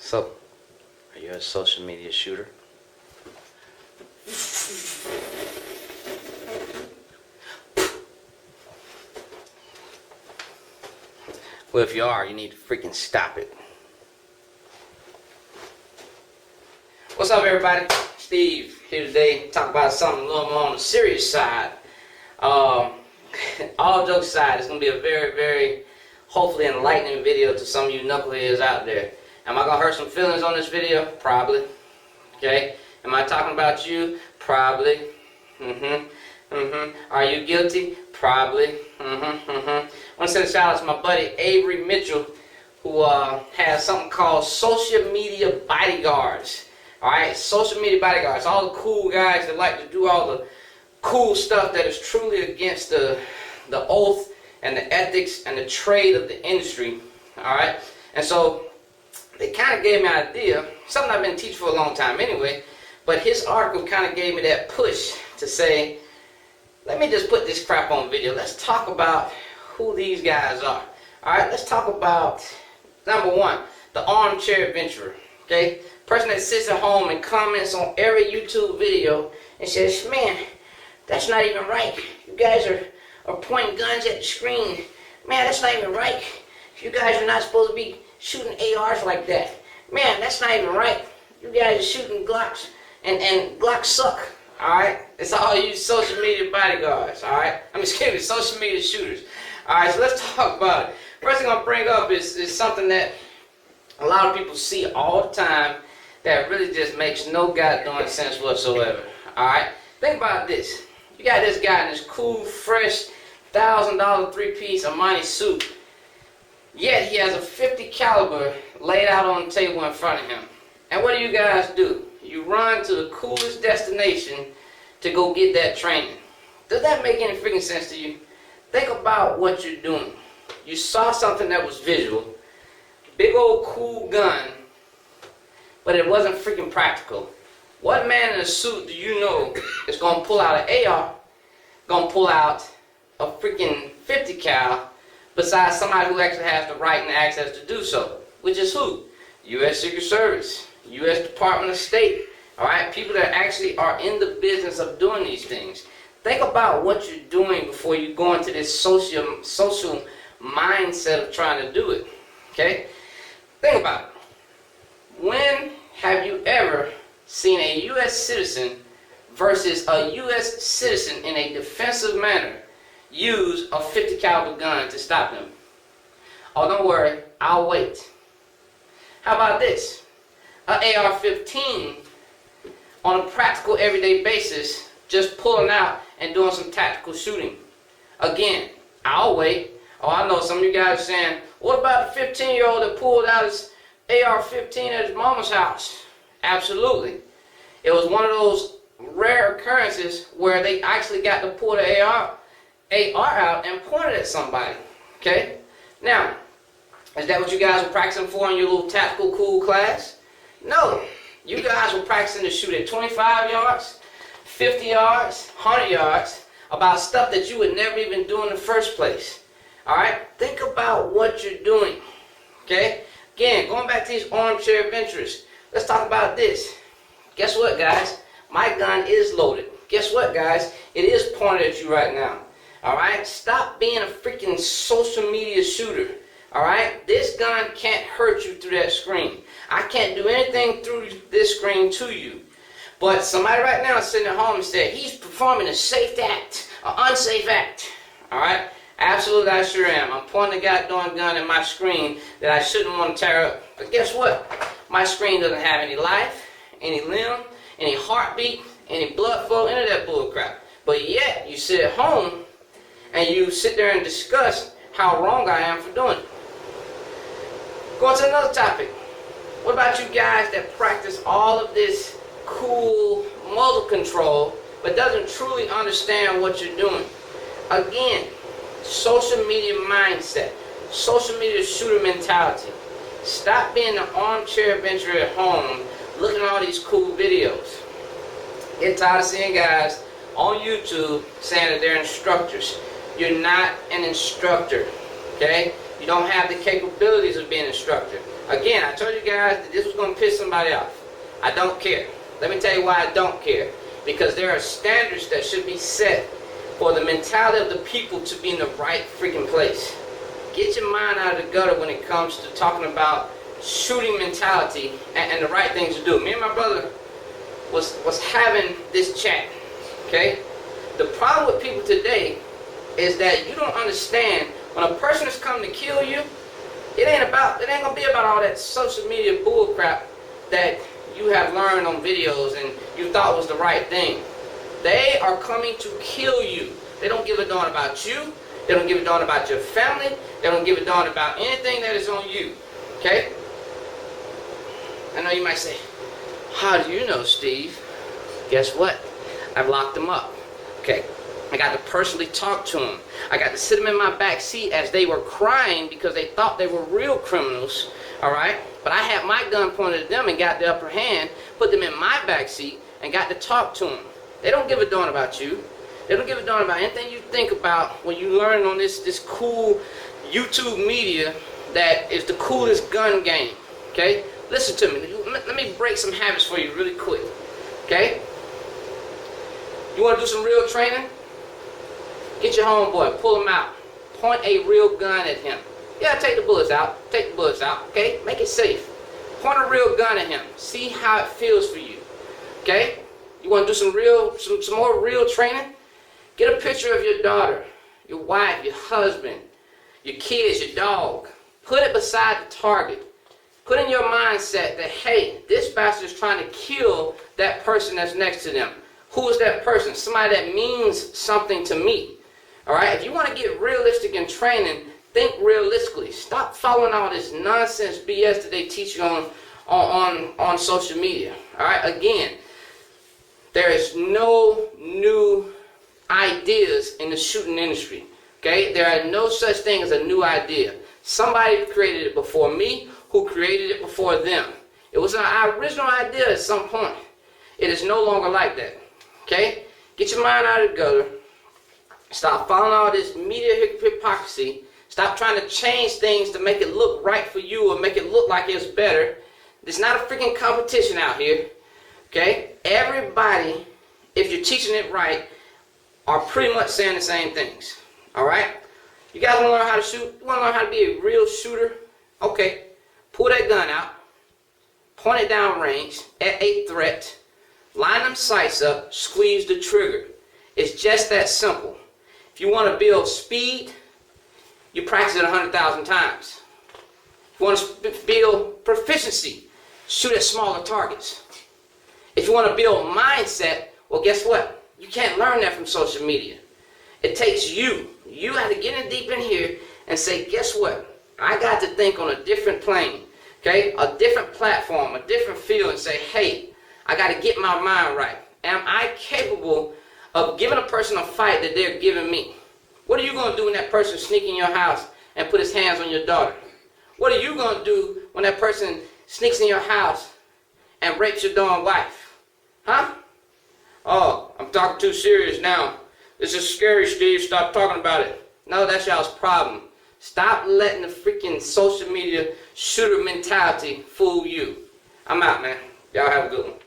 So, are you a social media shooter? Well, if you are, you need to freaking stop it. What's up, everybody? Steve here today. Talk about something a little more on the serious side. All jokes aside, it's gonna be a very, hopefully enlightening video to some of you knuckleheads out there. Am I gonna hurt some feelings on this video? Probably. Okay. Am I talking about you? Probably. Are you guilty? Probably. I want to send a shout out to my buddy Avery Mitchell, who has something called Social Media Bodyguards. Alright, Social Media Bodyguards. All the cool guys that like to do all the cool stuff that is truly against the oath and the ethics and the trade of the industry. Alright, and so they kind of gave me an idea, something I've been teaching for a long time anyway, but his article kind of gave me that push to say, let me just put this crap on video. Let's talk about who these guys are. Alright, let's talk about, number one, the armchair adventurer. Okay, person that sits at home and comments on every YouTube video and says, man, that's not even right. You guys are pointing guns at the screen. Man, that's not even right. You guys are not supposed to be shooting ARs like that. Man, that's not even right. You guys are shooting Glocks and Glocks suck. Alright? It's all you social media bodyguards. Alright? I'm just kidding, social media shooters. Alright, so let's talk about it. First thing I'm gonna bring up is something that a lot of people see all the time that really just makes no goddamn sense whatsoever. Alright? Think about this. You got this guy in this cool, fresh, $1,000 three-piece Armani suit. Yet he has a .50 caliber laid out on the table in front of him. And what do you guys do? You run to the coolest destination to go get that training. Does that make any freaking sense to you? Think about what you're doing. You saw something that was visual, big old cool gun, but it wasn't freaking practical. What man in a suit do you know is going to pull out an AR, going to pull out a freaking .50 cal, besides somebody who actually has the right and access to do so? Which is who? U.S. Secret Service, U.S. Department of State. Alright, people that actually are in the business of doing these things. Think about what you're doing before you go into this social mindset of trying to do it. Okay? Think about it. When have you ever seen a U.S. citizen versus a U.S. citizen in a defensive manner use a .50 caliber gun to stop them? Oh, don't worry, I'll wait. How about this? An AR-15 on a practical everyday basis, just pulling out and doing some tactical shooting. Again, I'll wait. Oh, I know some of you guys are saying, what about the 15-year-old that pulled out his AR-15 at his mama's house? Absolutely. It was one of those rare occurrences where they actually got to pull the AR out and point it at somebody. Okay? Now, is that what you guys were practicing for in your little tactical cool class? No. You guys were practicing to shoot at 25 yards, 50 yards, 100 yards, about stuff that you would never even do in the first place. Alright? Think about what you're doing. Okay? Again, going back to these armchair adventurers, let's talk about this. Guess what, guys? My gun is loaded. Guess what, guys? It is pointed at you right now. Alright? Stop being a freaking social media shooter. Alright? This gun can't hurt you through that screen. I can't do anything through this screen to you. But somebody right now is sitting at home and said, he's performing a safe act, an unsafe act. Alright? Absolutely, I sure am. I'm pointing a goddamn gun at my screen that I shouldn't want to tear up. But guess what? My screen doesn't have any life, any limb, any heartbeat, any blood flow, any of that bullcrap. But yet, you sit at home and you sit there and discuss how wrong I am for doing it. Going to another topic. What about you guys that practice all of this cool muzzle control but doesn't truly understand what you're doing? Again, social media mindset, social media shooter mentality. Stop being an armchair adventurer at home looking at all these cool videos. Get tired of seeing guys on YouTube saying that they're instructors. You're not an instructor, okay? You don't have the capabilities of being an instructor. Again, I told you guys that this was going to piss somebody off. I don't care. Let me tell you why I don't care. Because there are standards that should be set for the mentality of the people to be in the right freaking place. Get your mind out of the gutter when it comes to talking about shooting mentality and the right things to do. Me and my brother was having this chat, okay? The problem with people today is that you don't understand when a person is coming to kill you, it ain't gonna be about all that social media bull crap that you have learned on videos and you thought was the right thing. They are coming to kill you. They don't give a darn about you. They don't give a darn about your family. They don't give a darn about anything that is on you. Okay? I know you might say, how do you know, Steve? Guess what? I've locked them up. Okay. I got to personally talk to them. I got to sit them in my back seat as they were crying because they thought they were real criminals. Alright? But I had my gun pointed at them and got the upper hand, put them in my back seat, and got to talk to them. They don't give a darn about you. They don't give a darn about anything you think about when you learn on this cool YouTube media that is the coolest gun game. Okay? Listen to me. Let me break some habits for you really quick. Okay? You want to do some real training? Get your homeboy, pull him out. Point a real gun at him. Yeah, take the bullets out. Take the bullets out. Okay? Make it safe. Point a real gun at him. See how it feels for you. Okay? You want to do some more real training? Get a picture of your daughter, your wife, your husband, your kids, your dog. Put it beside the target. Put in your mindset that, hey, this bastard is trying to kill that person that's next to them. Who is that person? Somebody that means something to me. All right? If you want to get realistic in training, think realistically. Stop following all this nonsense BS that they teach you on social media. All right? Again, there is no new ideas in the shooting industry. Okay? There are no such thing as a new idea. Somebody created it before me, who created it before them. It was our original idea at some point. It is no longer like that. Okay? Get your mind out of the gutter. Stop following all this media hypocrisy. Stop trying to change things to make it look right for you or make it look like it's better. There's not a freaking competition out here. Okay? Everybody, if you're teaching it right, are pretty much saying the same things. Alright? You guys want to learn how to shoot? You want to learn how to be a real shooter? Okay. Pull that gun out. Point it down range at a threat. Line them sights up. Squeeze the trigger. It's just that simple. If you want to build speed, you practice it 100,000 times. If you want to build proficiency, shoot at smaller targets. If you want to build mindset, well, guess what? You can't learn that from social media. It takes you. You have to get in deep in here and say, guess what? I got to think on a different plane, okay? A different platform, a different field, and say, hey, I got to get my mind right. Am I capable of giving a person a fight that they're giving me? What are you going to do when that person sneaks in your house and put his hands on your daughter? What are you going to do when that person sneaks in your house and rapes your darn wife? Huh? Oh, I'm talking too serious now. This is scary, Steve. Stop talking about it. No, that's y'all's problem. Stop letting the freaking social media shooter mentality fool you. I'm out, man. Y'all have a good one.